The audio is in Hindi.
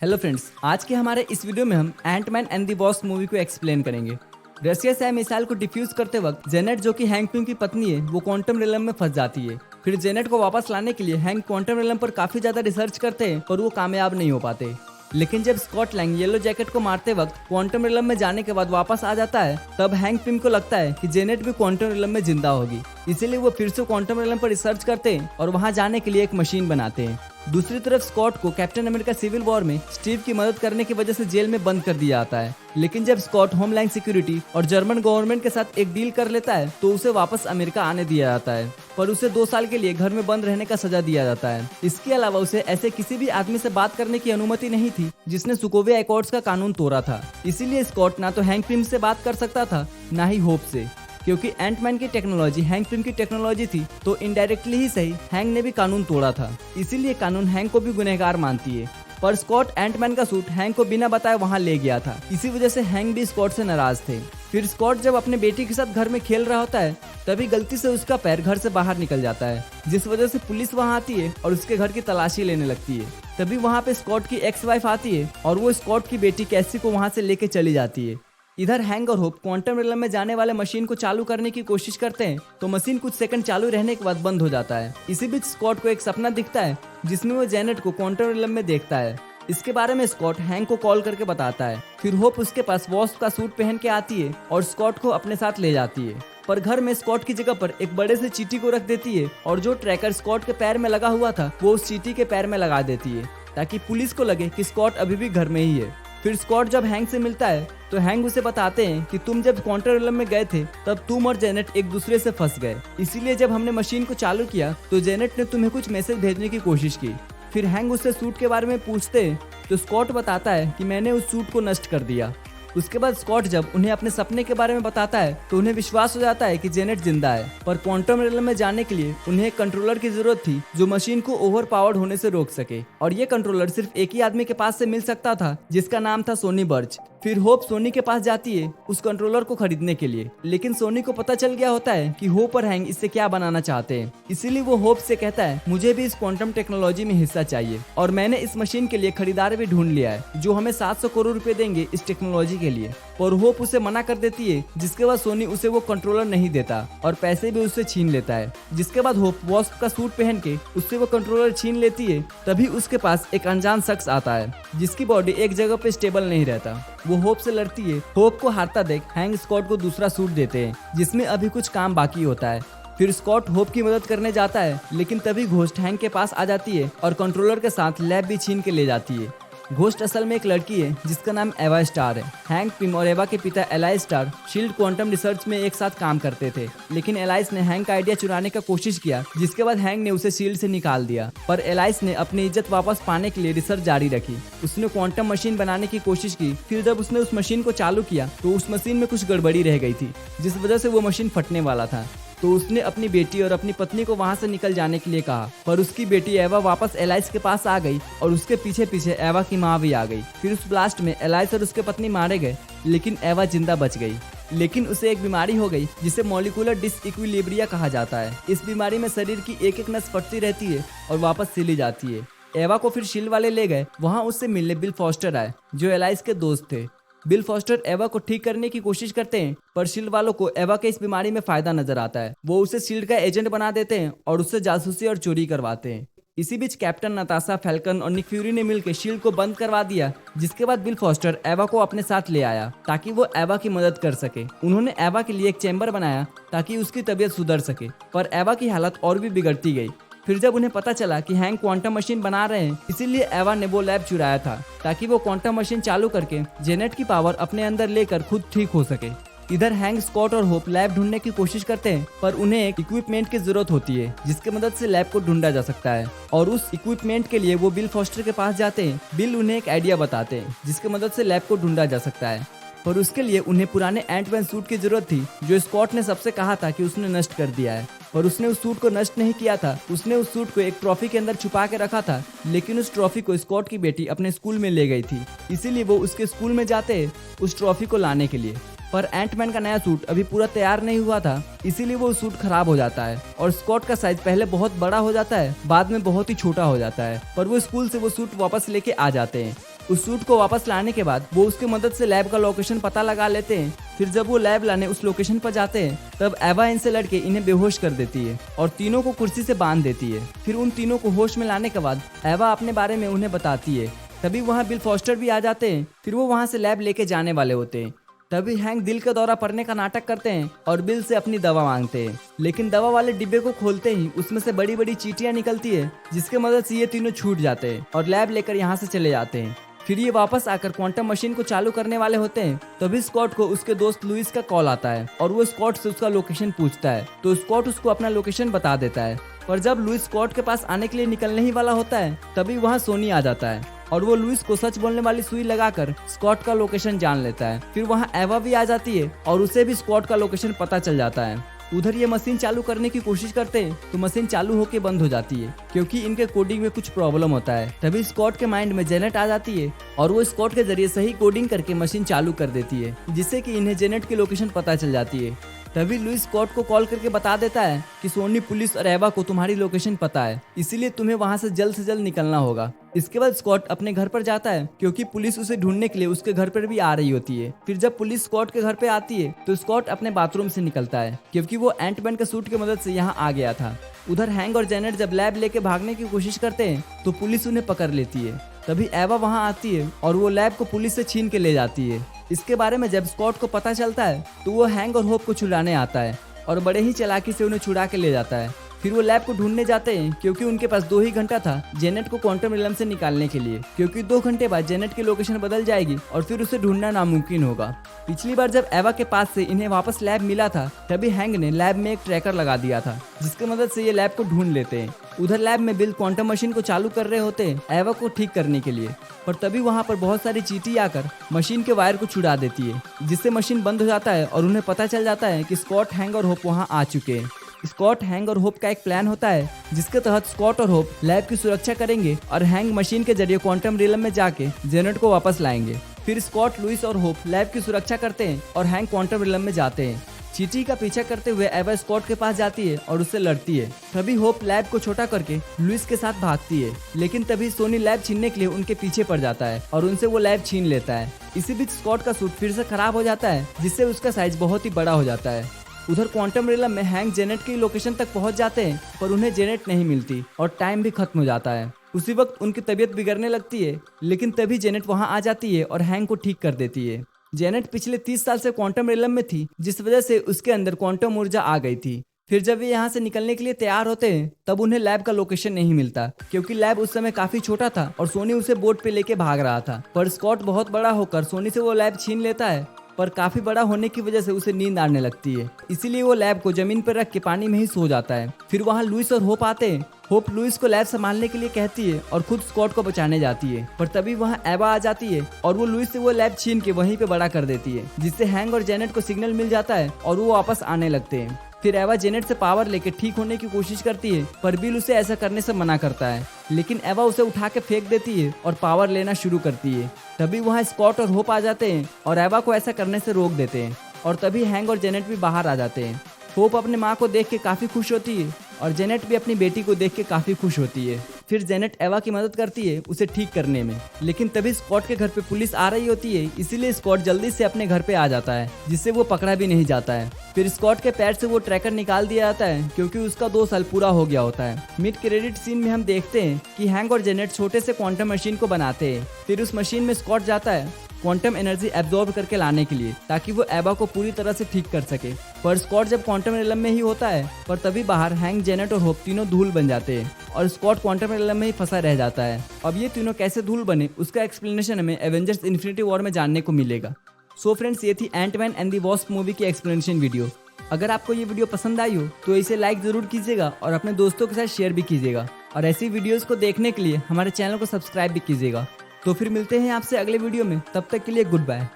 हेलो फ्रेंड्स, आज के हमारे इस वीडियो में हम Antman and the Wasp movie को एक्सप्लेन करेंगे। रशिया से मिसाइल को डिफ्यूज करते वक्त जेनेट जो कि हैंक पिम की पत्नी है वो क्वांटम रिलम में फंस जाती है। फिर जेनेट को वापस लाने के लिए हैंक क्वांटम रिलम पर काफी ज्यादा रिसर्च करते हैं पर वो कामयाब नहीं हो पाते। लेकिन जब स्कॉट लैंग येलो जैकेट को मारते वक्त क्वांटम रिलम में जाने के बाद वापस आ जाता है, तब हैंक पिम को लगता है कि जेनेट भी क्वांटम रिलम में जिंदा होगी। इसीलिए वो फिर से क्वांटम रिलम पर रिसर्च करते हैं और वहां जाने के लिए एक मशीन बनाते हैं। दूसरी तरफ स्कॉट को कैप्टन अमेरिका सिविल वॉर में स्टीव की मदद करने की वजह से जेल में बंद कर दिया जाता है। लेकिन जब स्कॉट होमलैंड सिक्योरिटी और जर्मन गवर्नमेंट के साथ एक डील कर लेता है तो उसे वापस अमेरिका आने दिया जाता है, पर उसे 2 साल के लिए घर में बंद रहने का सजा दिया जाता है। इसके अलावा उसे ऐसे किसी भी आदमी से बात करने की अनुमति नहीं थी जिसने सुकोविया एकॉर्ड्स का कानून तोड़ा था। इसीलिए स्कॉट ना तो हैंक पिम से बात कर सकता था ना ही होप से, क्योंकि एंटमैन की टेक्नोलॉजी हैंक पिम की टेक्नोलॉजी थी, तो इनडायरेक्टली ही सही हैंक ने भी कानून तोड़ा था। इसीलिए कानून हैंक को भी गुनहगार मानती है। पर स्कॉट एंटमैन का सूट हैंक को बिना बताए वहां ले गया था, इसी वजह से हैंक भी स्कॉट से नाराज थे। फिर स्कॉट जब अपने बेटी के साथ घर में खेल रहा होता है तभी गलती से उसका पैर घर से बाहर निकल जाता है, जिस वजह से पुलिस वहां आती है और उसके घर की तलाशी लेने लगती है। तभी वहां पे स्कॉट की एक्स वाइफ आती है और वो स्कॉट की बेटी कैसी को वहां से लेके चली जाती है। इधर हैंक और होप क्वांटम रिलम में जाने वाले मशीन को चालू करने की कोशिश करते हैं तो मशीन कुछ सेकंड चालू रहने के बाद बंद हो जाता है। इसी बीच स्कॉट को एक सपना दिखता है जिसमें वो जेनेट को क्वांटम रिलम में देखता है। इसके बारे में स्कॉट हैंक को कॉल करके बताता है। फिर होप उसके पास वॉस्प का सूट पहन के आती है और स्कॉट को अपने साथ ले जाती है। पर घर में स्कॉट की जगह पर एक बड़े से चींटी को रख देती है और जो ट्रैकर स्कॉट के पैर में लगा हुआ था वो उस चींटी के पैर में लगा देती है ताकि पुलिस को लगे कि स्कॉट अभी भी घर में ही है। फिर स्कॉट जब हैंक से मिलता है तो हैंक उसे बताते हैं कि तुम जब क्वांटम रिलम में गए थे तब तुम और जेनेट एक दूसरे से फंस गए, इसीलिए जब हमने मशीन को चालू किया तो जेनेट ने तुम्हें कुछ मैसेज भेजने की कोशिश की। फिर हैंक उससे सूट के बारे में पूछते हैं तो स्कॉट बताता है कि मैंने उस सूट को नष्ट कर दिया। उसके बाद स्कॉट जब उन्हें अपने सपने के बारे में बताता है तो उन्हें विश्वास हो जाता है कि जेनेट जिंदा है। पर क्वांटम रिलम में जाने के लिए उन्हें एक कंट्रोलर की जरूरत थी जो मशीन को ओवर पावर्ड होने से रोक सके, और ये कंट्रोलर सिर्फ एक ही आदमी के पास से मिल सकता था जिसका नाम था सोनी बर्च। फिर होप सोनी के पास जाती है उस कंट्रोलर को खरीदने के लिए, लेकिन सोनी को पता चल गया होता है कि होप और हैंक इससे क्या बनाना चाहते हैं। इसीलिए वो होप से कहता है मुझे भी इस क्वांटम टेक्नोलॉजी में हिस्सा चाहिए और मैंने इस मशीन के लिए खरीदार भी ढूंढ लिया है जो हमें 700 करोड़ रुपए देंगे इस टेक्नोलॉजी के लिए। और होप उसे मना कर देती है, जिसके बाद सोनी उसे वो कंट्रोलर नहीं देता और पैसे भी उससे छीन लेता है। जिसके बाद होप वॉस्प का सूट पहन के उससे वो कंट्रोलर छीन लेती है। तभी उसके पास एक अनजान शख्स आता है जिसकी बॉडी एक जगह पे स्टेबल नहीं रहता। वो होप से लड़ती है। होप को हारता देख हैंक स्कॉट को दूसरा सूट देते हैं जिसमें अभी कुछ काम बाकी होता है। फिर स्कॉट होप की मदद करने जाता है, लेकिन तभी घोस्ट हैंक के पास आ जाती है और कंट्रोलर के साथ लैब भी छीन के ले जाती है। घोस्ट असल में एक लड़की है जिसका नाम एवा स्टार है। हैंक पिम और एवा के पिता alias star shield quantum research में एक साथ काम करते थे, लेकिन एलाइस ने हैंक का आइडिया चुराने का कोशिश किया, जिसके बाद हैंक ने उसे शील्ड से निकाल दिया। पर एलाइस ने अपनी इज्जत वापस पाने के लिए रिसर्च जारी रखी। उसने क्वांटम मशीन बनाने की कोशिश की। फिर जब उसने उस मशीन को चालू किया तो उस मशीन में कुछ गड़बड़ी रह गई थी, जिस वजह से वो मशीन फटने वाला था। तो उसने अपनी बेटी और अपनी पत्नी को वहां से निकल जाने के लिए कहा, पर उसकी बेटी एवा वापस एलाइस के पास आ गई और उसके पीछे पीछे एवा की माँ भी आ गई। फिर उस ब्लास्ट में एलाइस और उसके पत्नी मारे गए, लेकिन एवा जिंदा बच गई। लेकिन उसे एक बीमारी हो गई जिसे मॉलिक्यूलर डिसइक्विलिब्रिया कहा जाता है। इस बीमारी में शरीर की एक एक नस फटती रहती है और वापस सिली जाती है। एवा को फिर शील्ड वाले ले गए। वहाँ उससे मिलने बिल फॉस्टर आए जो एलाइस के दोस्त थे। बिल फॉस्टर एवा को ठीक करने की कोशिश करते हैं, पर शील्ड वालों को एवा के इस बीमारी में फायदा नजर आता है। वो उसे शील्ड का एजेंट बना देते हैं और उससे जासूसी और चोरी करवाते हैं। इसी बीच कैप्टन नताशा, फैल्कन और निक फ्यूरी ने मिलकर शील्ड को बंद करवा दिया। जिसके बाद बिल फॉस्टर एवा को अपने साथ ले आया ताकि वो एवा की मदद कर सके। उन्होंने एवा के लिए एक चैम्बर बनाया ताकि उसकी तबीयत सुधर सके, पर एवा की हालत और भी बिगड़ती गई। फिर जब उन्हें पता चला कि हैंक क्वांटम मशीन बना रहे हैं, इसीलिए एवा ने वो लैब चुराया था ताकि वो क्वांटम मशीन चालू करके जेनेट की पावर अपने अंदर लेकर खुद ठीक हो सके। इधर हैंक, स्कॉट और होप लैब ढूंढने की कोशिश करते हैं, पर उन्हें एक इक्विपमेंट की जरूरत होती है जिसकी मदद से लैब को ढूंढा जा सकता है, और उस इक्विपमेंट के लिए वो बिल फॉस्टर के पास जाते हैं। बिल उन्हें एक आइडिया बताते हैं जिसकी मदद से लैब को ढूंढा जा सकता है, पर उसके लिए उन्हें पुराने एंटमैन सूट की जरूरत थी जो स्कॉट ने सबसे कहा था कि उसने नष्ट कर दिया है। पर उसने उस सूट को नष्ट नहीं किया था, उसने उस सूट को एक ट्रॉफी के अंदर छुपा के रखा था, लेकिन उस ट्रॉफी को स्कॉट की बेटी अपने स्कूल में ले गई थी। इसीलिए वो उसके स्कूल में जाते हैं उस ट्रॉफी को लाने के लिए। पर एंटमैन का नया सूट अभी पूरा तैयार नहीं हुआ था, इसीलिए वो सूट खराब हो जाता है और स्कॉट का साइज पहले बहुत बड़ा हो जाता है, बाद में बहुत ही छोटा हो जाता है। पर वो स्कूल से वो सूट वापस लेके आ जाते हैं। उस सूट को वापस लाने के बाद वो उसकी मदद से लैब का लोकेशन पता लगा लेते हैं। फिर जब वो लैब लाने उस लोकेशन पर जाते हैं तब एवा इनसे लड़के इन्हें बेहोश कर देती है और तीनों को कुर्सी से बांध देती है। फिर उन तीनों को होश में लाने के बाद एवा अपने बारे में उन्हें बताती है। तभी वहाँ बिल फॉस्टर भी आ जाते हैं। फिर वो वहाँ से लैब लेके जाने वाले होते हैं। तभी हैंक दिल का दौरा पड़ने का नाटक करते हैं और बिल से अपनी दवा मांगते हैं। लेकिन दवा वाले डिब्बे को खोलते ही उसमें से बड़ी बड़ी चींटियां निकलती है, जिसके मदद से ये तीनों छूट जाते हैं और लैब लेकर यहाँ से चले जाते हैं। फिर ये वापस आकर क्वांटम मशीन को चालू करने वाले होते हैं। तभी स्कॉट को उसके दोस्त लुइस का कॉल आता है और वो स्कॉट से उसका लोकेशन पूछता है, तो स्कॉट उसको अपना लोकेशन बता देता है। पर जब लुइस स्कॉट के पास आने के लिए निकलने ही वाला होता है तभी वहाँ सोनी आ जाता है और वो लुइस को सच बोलने वाली सुई लगाकर स्कॉट का लोकेशन जान लेता है। फिर वहाँ एवा भी आ जाती है और उसे भी स्कॉट का लोकेशन पता चल जाता है। उधर ये मशीन चालू करने की कोशिश करते हैं तो मशीन चालू होके बंद हो जाती है क्योंकि इनके कोडिंग में कुछ प्रॉब्लम होता है। तभी स्कॉट के माइंड में जेनेट आ जाती है और वो स्कॉट के जरिए सही कोडिंग करके मशीन चालू कर देती है, जिससे कि इन्हें जेनेट की लोकेशन पता चल जाती है। तभी लुइस स्कॉट को कॉल करके बता देता है कि सोनी, पुलिस और एवा को तुम्हारी लोकेशन पता है, इसीलिए तुम्हें वहां से जल्द निकलना होगा। इसके बाद स्कॉट अपने घर पर जाता है क्योंकि पुलिस उसे ढूंढने के लिए उसके घर पर भी आ रही होती है। फिर जब पुलिस स्कॉट के घर पे आती है तो स्कॉट अपने बाथरूम से निकलता है क्योंकि वो एंटमैन के सूट की मदद से यहाँ आ गया था। उधर हैंक और जेनेट जब लैब लेके भागने की कोशिश करते हैं तो पुलिस उन्हें पकड़ लेती है। तभी एवा वहाँ आती है और वो लैब को पुलिस से छीन के ले जाती है। इसके बारे में जब स्कॉट को पता चलता है तो वो हैंक और होप को छुड़ाने आता है और बड़े ही चालाकी से उन्हें छुड़ा के ले जाता है। फिर वो लैब को ढूंढने जाते हैं क्योंकि उनके पास 2 ही घंटा था जेनेट को क्वांटम रिलम से निकालने के लिए, क्योंकि 2 घंटे बाद जेनेट की लोकेशन बदल जाएगी और फिर उसे ढूंढना नामुमकिन होगा। पिछली बार जब एवा के पास से इन्हें वापस लैब मिला था तभी हैंक ने लैब में एक ट्रैकर लगा दिया था, जिसकी मदद से ये लैब को ढूंढ लेते हैं। उधर लैब में बिल क्वांटम मशीन को चालू कर रहे होते हैं एवा को ठीक करने के लिए, पर तभी वहाँ पर बहुत सारी चींटी आकर मशीन के वायर को छुड़ा देती है, जिससे मशीन बंद हो जाता है और उन्हें पता चल जाता है कि स्कॉट, हैंक और होप वहाँ आ चुके हैं। स्कॉट, हैंक और होप का एक प्लान होता है जिसके तहत स्कॉट और होप लैब की सुरक्षा करेंगे और हैंक मशीन के जरिए क्वांटम रिलम में जाके जेनेट को वापस लाएंगे। फिर स्कॉट, लुइस और होप लैब की सुरक्षा करते हैं और हैंक क्वांटम रिलम में जाते हैं। चींटी का पीछा करते हुए एवा स्कॉट के पास जाती है और उससे लड़ती है। तभी होप लैब को छोटा करके लुइस के साथ भागती है, लेकिन तभी सोनी लैब छीनने के लिए उनके पीछे पड़ जाता है और उनसे वो लैब छीन लेता है। इसी बीच स्कॉट का सूट फिर से खराब हो जाता है, जिससे उसका साइज बहुत ही बड़ा हो जाता है। उधर क्वांटम रिलम में हैंक जेनेट की लोकेशन तक पहुंच जाते हैं, पर उन्हें जेनेट नहीं मिलती और टाइम भी खत्म हो जाता है। उसी वक्त उनकी तबीयत बिगड़ने लगती है, लेकिन तभी जेनेट वहां आ जाती है और हैंक को ठीक कर देती है। जेनेट पिछले 30 साल से क्वांटम रिलम में थी, जिस वजह से उसके अंदर क्वांटम ऊर्जा आ गई थी। फिर जब वे यहाँ से निकलने के लिए तैयार होते हैं तब उन्हें लैब का लोकेशन नहीं मिलता, क्योंकि लैब उस समय काफी छोटा था और सोनी उसे बोट पे लेके भाग रहा था। पर स्कॉट बहुत बड़ा होकर सोनी से वो लैब छीन लेता है, पर काफी बड़ा होने की वजह से उसे नींद आने लगती है, इसीलिए वो लैब को जमीन पर रख के पानी में ही सो जाता है। फिर वहाँ लुइस और होप आते हैं। होप लुइस को लैब संभालने के लिए कहती है और खुद स्कॉट को बचाने जाती है, पर तभी वहाँ एवा आ जाती है और वो लुइस से वो लैब छीन के वहीं पे बड़ा कर देती है, जिससे हैंक और जेनेट को सिग्नल मिल जाता है और वो वापस आने लगते हैं। फिर एवा जेनेट से पावर लेके ठीक होने की कोशिश करती है, पर बिल उसे ऐसा करने से मना करता है, लेकिन एवा उसे उठा के फेंक देती है और पावर लेना शुरू करती है। तभी वहाँ स्कॉट और होप आ जाते हैं और एवा को ऐसा करने से रोक देते हैं और तभी हैंक और जेनेट भी बाहर आ जाते हैं। होप अपने माँ को देख के काफी खुश होती है और जेनेट भी अपनी बेटी को देख के काफी खुश होती है। फिर जेनेट एवा की मदद करती है उसे ठीक करने में, लेकिन तभी स्कॉट के घर पे पुलिस आ रही होती है, इसीलिए स्कॉट जल्दी से अपने घर पे आ जाता है, जिससे वो पकड़ा भी नहीं जाता है। फिर स्कॉट के पैर से वो ट्रैकर निकाल दिया जाता है क्योंकि उसका 2 साल पूरा हो गया होता है। मिड क्रेडिट सीन में हम देखते हैं कि हैंक और जेनेट छोटे से क्वांटम मशीन को बनाते हैं। फिर उस मशीन में स्कॉट जाता है क्वांटम एनर्जी एब्जॉर्ब करके लाने के लिए, ताकि वो एवा को पूरी तरह से ठीक कर सके। पर स्कॉट जब क्वांटम रिलम में ही होता है, पर तभी बाहर हैंक, जेनेट और होप तीनों धूल बन जाते हैं और स्कॉट क्वांटम रिलम में ही फंसा रह जाता है। अब ये तीनों कैसे धूल बने उसका एक्सप्लेनेशन हमें एवेंजर्स इन्फिनिटी वॉर में जानने को मिलेगा। सो फ्रेंड्स, ये थी Antman and the Wasp movie की एक्सप्लेनेशन वीडियो। अगर आपको ये वीडियो पसंद आई हो तो इसे लाइक जरूर कीजिएगा और अपने दोस्तों के साथ शेयर भी कीजिएगा, और ऐसी वीडियोस को देखने के लिए हमारे चैनल को सब्सक्राइब भी कीजिएगा। तो फिर मिलते हैं आपसे अगले वीडियो में, तब तक के लिए गुड बाय।